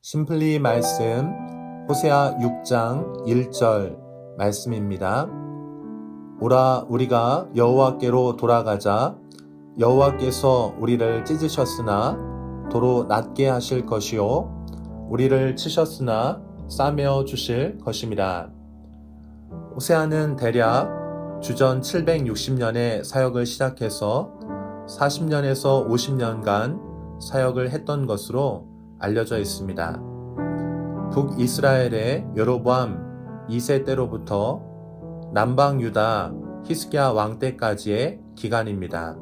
심플리 말씀 호세아 6장 1절 말씀입니다. 오라 우리가 여호와께로 돌아가자. 여호와께서 우리를 찢으셨으나 도로 낮게 하실 것이요 우리를 치셨으나 싸매어 주실 것임이라. 호세아는 대략 주전 760년에 사역을 시작해서 40년에서 50년간 사역을 했던 것으로 알려져 있습니다. 북이스라엘의 여로보암 2세 때로부터 남방 유다 히스기야 왕 때까지의 기간입니다.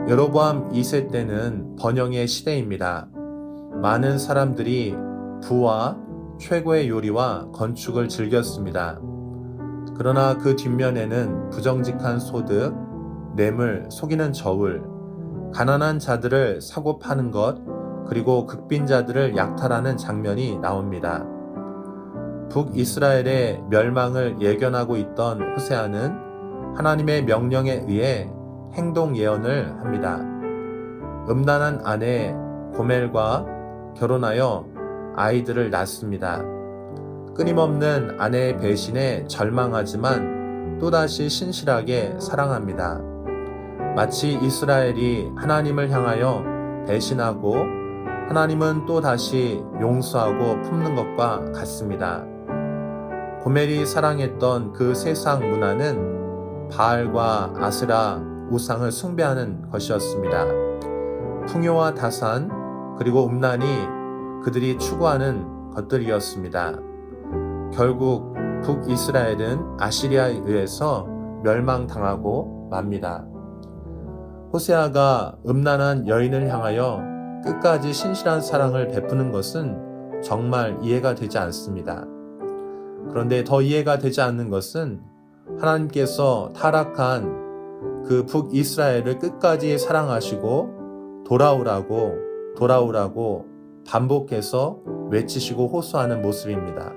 여로보암 2세 때는 번영의 시대입니다. 많은 사람들이 부와 최고의 요리와 건축을 즐겼습니다. 그러나 그 뒷면에는 부정직한 소득, 뇌물, 속이는 저울, 가난한 자들을 사고 파는 것, 그리고 극빈자들을 약탈하는 장면이 나옵니다. 북이스라엘의 멸망을 예견하고 있던 호세아는 하나님의 명령에 의해 행동 예언을 합니다. 음란한 아내 고멜과 결혼하여 아이들을 낳습니다. 끊임없는 아내의 배신에 절망하지만 또다시 신실하게 사랑합니다. 마치 이스라엘이 하나님을 향하여 배신하고 하나님은 또 다시 용서하고 품는 것과 같습니다. 고멜이 사랑했던 그 세상 문화는 바알과 아스라 우상을 숭배하는 것이었습니다. 풍요와 다산 그리고 음란이 그들이 추구하는 것들이었습니다. 결국 북이스라엘은 아시리아에 의해서 멸망당하고 맙니다. 호세아가 음란한 여인을 향하여 끝까지 신실한 사랑을 베푸는 것은 정말 이해가 되지 않습니다. 그런데 더 이해가 되지 않는 것은 하나님께서 타락한 그 북이스라엘을 끝까지 사랑하시고 돌아오라고 반복해서 외치시고 호소하는 모습입니다.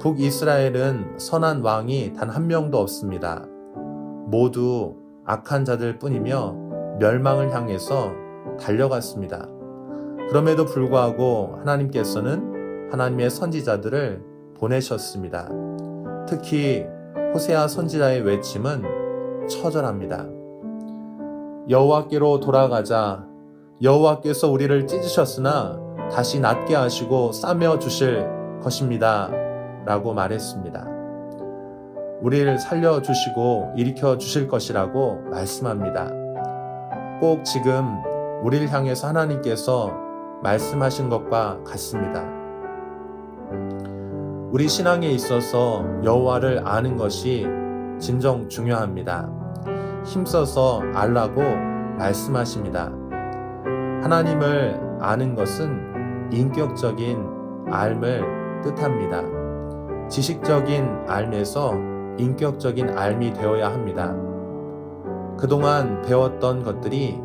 북이스라엘은 선한 왕이 단 한 명도 없습니다. 모두 악한 자들 뿐이며 멸망을 향해서 달려갔습니다. 그럼에도 불구하고 하나님께서는 하나님의 선지자들을 보내셨습니다. 특히 호세아 선지자의 외침은 처절합니다. 여호와께로 돌아가자. 여호와께서 우리를 찢으셨으나 다시 낫게 하시고 싸매어 주실 것입니다. 라고 말했습니다. 우리를 살려주시고 일으켜 주실 것이라고 말씀합니다. 꼭 지금 우리를 향해서 하나님께서 말씀하신 것과 같습니다. 우리 신앙에 있어서 여호와를 아는 것이 진정 중요합니다. 힘써서 알라고 말씀하십니다. 하나님을 아는 것은 인격적인 알을 뜻합니다. 지식적인 알에서 인격적인 알이 되어야 합니다. 그동안 배웠던 것들이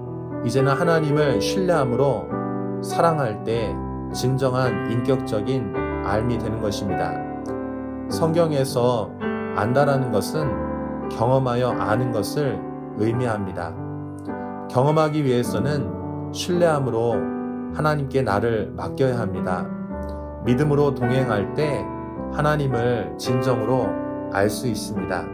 이제는 하나님을 신뢰함으로 사랑할 때 진정한 인격적인 알이 되는 것입니다. 성경에서 안다라는 것은 경험하여 아는 것을 의미합니다. 경험하기 위해서는 신뢰함으로 하나님께 나를 맡겨야 합니다. 믿음으로 동행할 때 하나님을 진정으로 알 수 있습니다.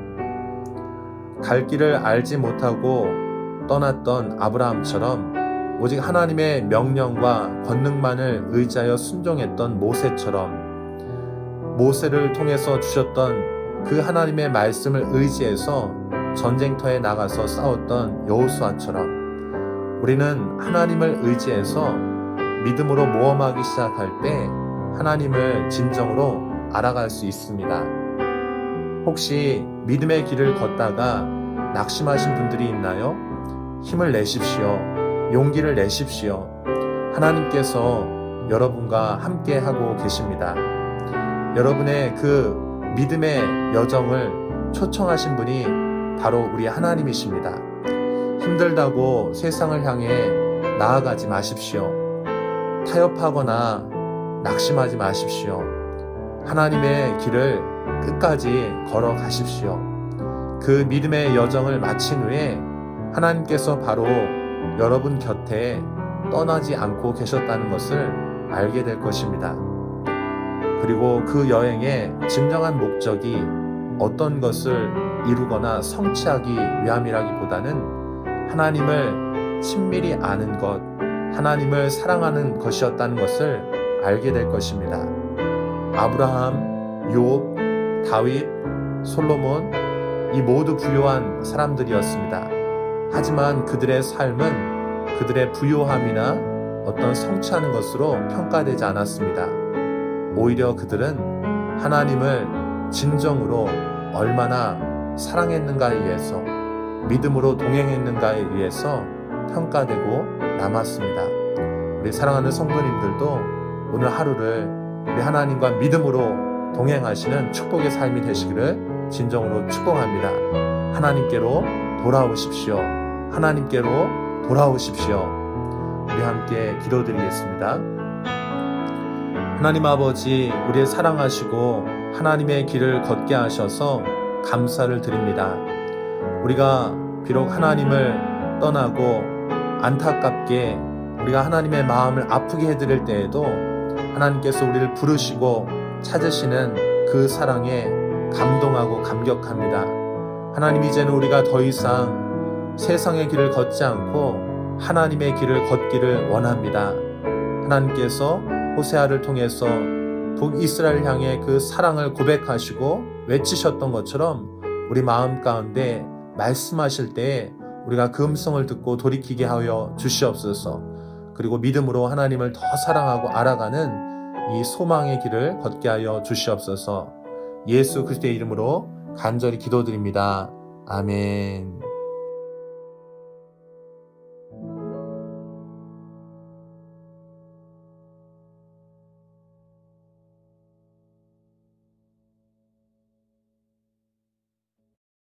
갈 길을 알지 못하고 떠났던 아브라함처럼 오직 하나님의 명령과 권능만을 의지하여 순종했던 모세처럼 모세를 통해서 주셨던 그 하나님의 말씀을 의지해서 전쟁터에 나가서 싸웠던 여호수아처럼 우리는 하나님을 의지해서 믿음으로 모험하기 시작할 때 하나님을 진정으로 알아갈 수 있습니다. 혹시 믿음의 길을 걷다가 낙심하신 분들이 있나요? 힘을 내십시오. 용기를 내십시오. 하나님께서 여러분과 함께 하고 계십니다. 여러분의 그 믿음의 여정을 초청하신 분이 바로 우리 하나님이십니다. 힘들다고 세상을 향해 나아가지 마십시오. 타협하거나 낙심하지 마십시오. 하나님의 길을 끝까지 걸어가십시오. 그 믿음의 여정을 마친 후에 하나님께서 바로 여러분 곁에 떠나지 않고 계셨다는 것을 알게 될 것입니다. 그리고 그 여행의 진정한 목적이 어떤 것을 이루거나 성취하기 위함이라기보다는 하나님을 친밀히 아는 것, 하나님을 사랑하는 것이었다는 것을 알게 될 것입니다. 아브라함, 욥, 다윗, 솔로몬, 이 모두 부유한 사람들이었습니다. 하지만 그들의 삶은 그들의 부유함이나 어떤 성취하는 것으로 평가되지 않았습니다. 오히려 그들은 하나님을 진정으로 얼마나 사랑했는가에 의해서, 믿음으로 동행했는가에 의해서 평가되고 남았습니다. 우리 사랑하는 성도님들도 오늘 하루를 우리 하나님과 믿음으로 동행하시는 축복의 삶이 되시기를 진정으로 축복합니다. 하나님께로 돌아오십시오. 하나님께로 돌아오십시오. 우리 함께 기도드리겠습니다. 하나님 아버지, 우리의 사랑하시고 하나님의 길을 걷게 하셔서 감사를 드립니다. 우리가 비록 하나님을 떠나고 안타깝게 우리가 하나님의 마음을 아프게 해드릴 때에도 하나님께서 우리를 부르시고 찾으시는 그 사랑에 감동하고 감격합니다. 하나님, 이제는 우리가 더 이상 세상의 길을 걷지 않고 하나님의 길을 걷기를 원합니다. 하나님께서 호세아를 통해서 북이스라엘 향해 그 사랑을 고백하시고 외치셨던 것처럼 우리 마음 가운데 말씀하실 때에 우리가 그 음성을 듣고 돌이키게 하여 주시옵소서. 그리고 믿음으로 하나님을 더 사랑하고 알아가는 이 소망의 길을 걷게 하여 주시옵소서. 예수 그리스도의 이름으로 간절히 기도드립니다. 아멘.